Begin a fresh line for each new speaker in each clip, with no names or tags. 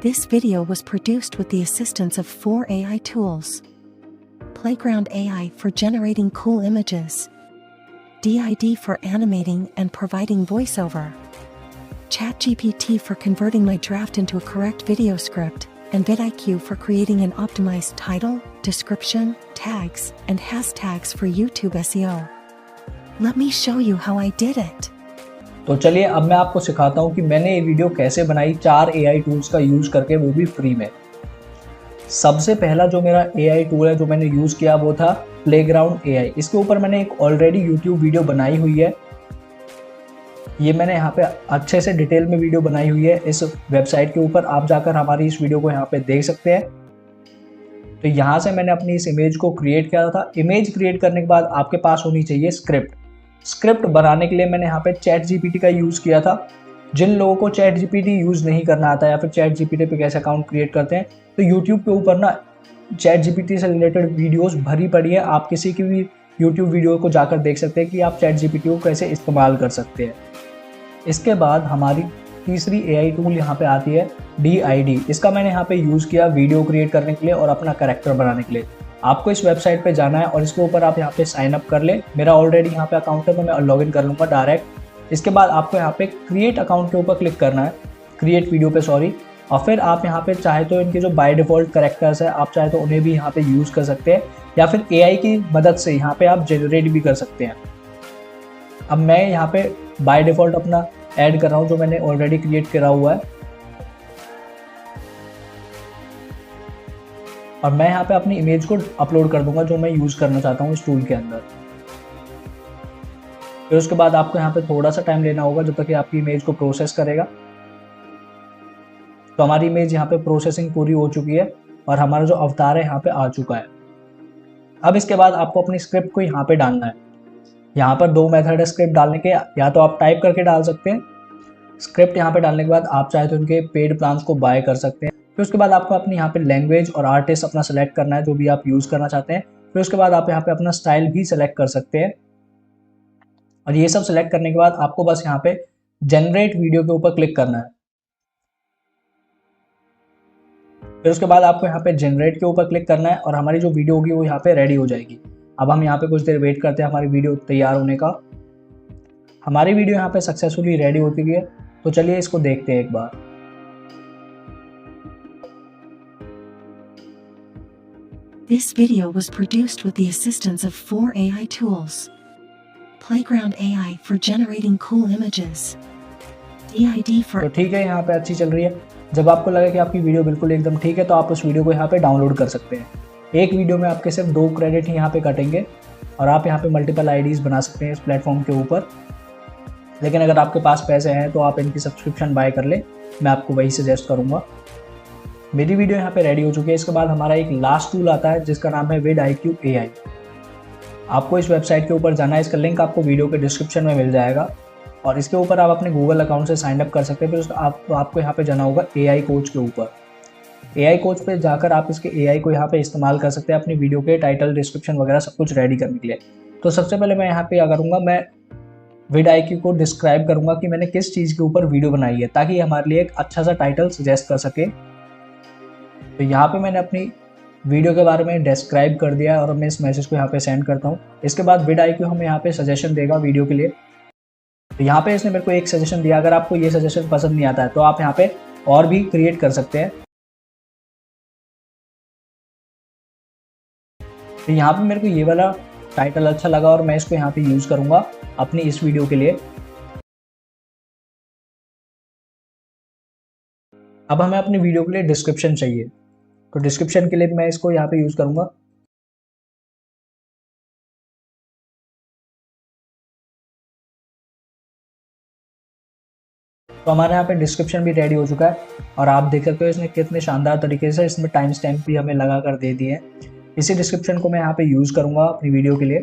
This video was produced with the assistance of 4 AI tools. Playground AI for generating cool images. DID for animating and providing voiceover. ChatGPT for converting my draft into a correct video script. And vidIQ for creating an optimized title, description, tags, and hashtags for YouTube SEO. Let me show you how I did it.
तो चलिए अब मैं आपको सिखाता हूँ कि मैंने ये वीडियो कैसे बनाई 4 AI टूल्स का यूज़ करके, वो भी फ्री में। सबसे पहला जो मेरा AI टूल है जो मैंने यूज़ किया वो था प्लेग्राउंड AI। इसके ऊपर मैंने एक ऑलरेडी YouTube वीडियो बनाई हुई है। ये मैंने यहाँ पे अच्छे से डिटेल में वीडियो बनाई हुई है इस वेबसाइट के ऊपर। आप जाकर हमारी इस वीडियो को यहाँ पे देख सकते हैं। तो यहाँ से मैंने अपनी इस इमेज को क्रिएट किया था। इमेज क्रिएट करने के बाद आपके पास होनी चाहिए स्क्रिप्ट बनाने के लिए मैंने यहाँ पे ChatGPT का यूज़ किया था। जिन लोगों को ChatGPT यूज़ नहीं करना आता या फिर ChatGPT पे कैसे अकाउंट क्रिएट करते हैं, तो YouTube के ऊपर ना ChatGPT से रिलेटेड वीडियोस भरी पड़ी है। आप किसी की भी YouTube वीडियो को जाकर देख सकते हैं कि आप ChatGPT को कैसे इस्तेमाल कर सकते हैं। इसके बाद हमारी तीसरी AI टूल यहाँ पे आती है DID। इसका मैंने यहाँ पे यूज़ किया वीडियो क्रिएट करने के लिए और अपना कैरेक्टर बनाने के लिए। आपको इस वेबसाइट पे जाना है और इसके ऊपर आप यहाँ पे साइन अप कर ले। मेरा ऑलरेडी यहाँ पे अकाउंट है तो मैं लॉगिन कर लूँगा डायरेक्ट। इसके बाद आपको यहाँ पे क्रिएट अकाउंट के ऊपर क्लिक करना है, क्रिएट वीडियो पे सॉरी। और फिर आप यहाँ पे चाहे तो इनके जो बाय डिफ़ॉल्ट कैरेक्टर्स है आप चाहे तो उन्हें भी यहाँ पे यूज़ कर सकते हैं या फिर AI की मदद से यहाँ पे आप जनरेट भी कर सकते हैं। अब मैं यहाँ पे बाय डिफ़ॉल्ट अपना ऐड कर रहा हूँ जो मैंने ऑलरेडी क्रिएट करा हुआ है। और मैं यहाँ पे अपनी इमेज को अपलोड कर दूंगा जो मैं यूज़ करना चाहता हूँ इस टूल के अंदर। फिर उसके बाद आपको यहाँ पे थोड़ा सा टाइम लेना होगा जब तक कि आपकी इमेज को प्रोसेस करेगा। तो हमारी इमेज यहाँ पे प्रोसेसिंग पूरी हो चुकी है और हमारा जो अवतार है यहाँ पे आ चुका है। अब इसके बाद आपको अपनी स्क्रिप्ट को यहाँ पे डालना है। यहाँ पर 2 मेथड है स्क्रिप्ट डालने के, या तो आप टाइप करके डाल सकते हैं। स्क्रिप्ट यहाँ पे डालने के बाद आप चाहे तो इनके पेड प्लान्स को बाय कर सकते हैं। फिर उसके बाद आपको अपनी यहाँ पे लैंग्वेज और आर्टिस्ट अपना सेलेक्ट करना है जो भी आप यूज़ करना चाहते हैं। फिर उसके बाद आप यहाँ पे अपना स्टाइल भी सेलेक्ट कर सकते हैं। और ये सब सेलेक्ट करने के बाद आपको बस यहाँ पे जनरेट वीडियो के ऊपर क्लिक करना है। फिर उसके बाद आपको यहाँ पे जनरेट के ऊपर क्लिक करना है और हमारी जो वीडियो होगी वो यहाँ पे रेडी हो जाएगी। अब हम यहाँ पे कुछ देर वेट करते हैं हमारी वीडियो तैयार होने का। हमारी वीडियो यहाँ पे सक्सेसफुली रेडी हो चुकी है। तो चलिए इसको देखते हैं एक बार।
This video was produced with the assistance of 4 AI tools. Playground AI for generating cool images. DID for
तो ठीक है, यहाँ पे अच्छी चल रही है। जब आपको लगे कि आपकी वीडियो बिल्कुल एकदम ठीक है तो आप उस वीडियो को यहाँ पे डाउनलोड कर सकते हैं। एक वीडियो में आपके सिर्फ 2 क्रेडिट ही यहाँ पे कटेंगे और आप यहाँ पे मल्टीपल IDs बना सकते हैं इस प्लेटफॉर्म के ऊपर। लेकिन अगर आपके पास पैसे हैं तो आप इनकी सब्सक्रिप्शन बाय कर लें, मैं आपको वही सजेस्ट करूँगा। मेरी वीडियो यहाँ पे रेडी हो चुकी है। इसके बाद हमारा एक लास्ट टूल आता है जिसका नाम है vidIQ AI। आपको इस वेबसाइट के ऊपर जाना है, इसका लिंक आपको वीडियो के डिस्क्रिप्शन में मिल जाएगा और इसके ऊपर आप अपने गूगल अकाउंट से साइन अप कर सकते हैं। फिर आपको यहाँ पे जाना होगा AI कोच के ऊपर। AI कोच पे जाकर आप इसके AI को यहाँ पे इस्तेमाल कर सकते हैं अपनी वीडियो के टाइटल, डिस्क्रिप्शन वगैरह सब कुछ रेडी करने के लिए। तो सबसे पहले मैं यहाँ पे क्या करूँगा, मैं vidIQ को डिस्क्राइब करूँगा कि मैंने किस चीज़ के ऊपर वीडियो बनाई है ताकि हमारे लिए एक अच्छा सा टाइटल सजेस्ट कर सके। तो यहाँ पे मैंने अपनी वीडियो के बारे में डिस्क्राइब कर दिया है और मैं इस मैसेज को यहाँ पे सेंड करता हूँ। इसके बाद vidIQ हमें यहाँ पे सजेशन देगा वीडियो के लिए। तो यहाँ पे इसने मेरे को एक सजेशन दिया। अगर आपको ये सजेशन पसंद नहीं आता है तो आप यहाँ पे और भी क्रिएट कर सकते हैं। तो यहाँ पे मेरे को ये वाला टाइटल अच्छा लगा और मैं इसको यहाँ पे यूज़ करूँगा अपनी इस वीडियो के लिए। अब हमें अपनी वीडियो के लिए डिस्क्रिप्शन चाहिए, तो डिस्क्रिप्शन के लिए मैं इसको यहाँ पे यूज़ करूँगा। तो हमारे यहाँ पे डिस्क्रिप्शन भी रेडी हो चुका है और आप देख सकते हो इसने कितने शानदार तरीके से इसमें टाइम स्टैम्प भी हमें लगा कर दे दिए हैं। इसी डिस्क्रिप्शन को मैं यहाँ पे यूज़ करूँगा अपनी वीडियो के लिए।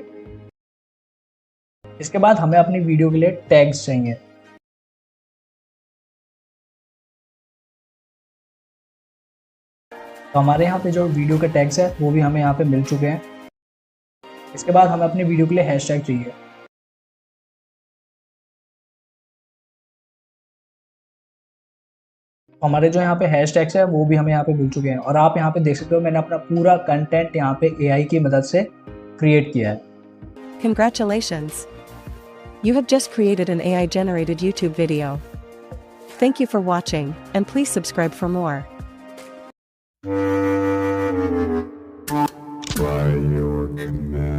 इसके बाद हमें अपनी वीडियो के लिए टैग्स चाहिए। तो हमारे यहाँ पे जो वीडियो के टैग्स है वो भी हमें यहाँ पे मिल चुके हैं। इसके बाद हमें अपनी वीडियो के लिए हैशटैग चाहिए। हमारे जो यहाँ पे हैश टैग्स है वो भी हमें यहाँ पे मिल चुके हैं, और आप यहाँ पे देख सकते हो मैंने अपना पूरा कंटेंट यहाँ पे AI की मदद से क्रिएट किया है।
Congratulations! You have just created an AI-generated YouTube video. Thank you for watching, and please subscribe for more.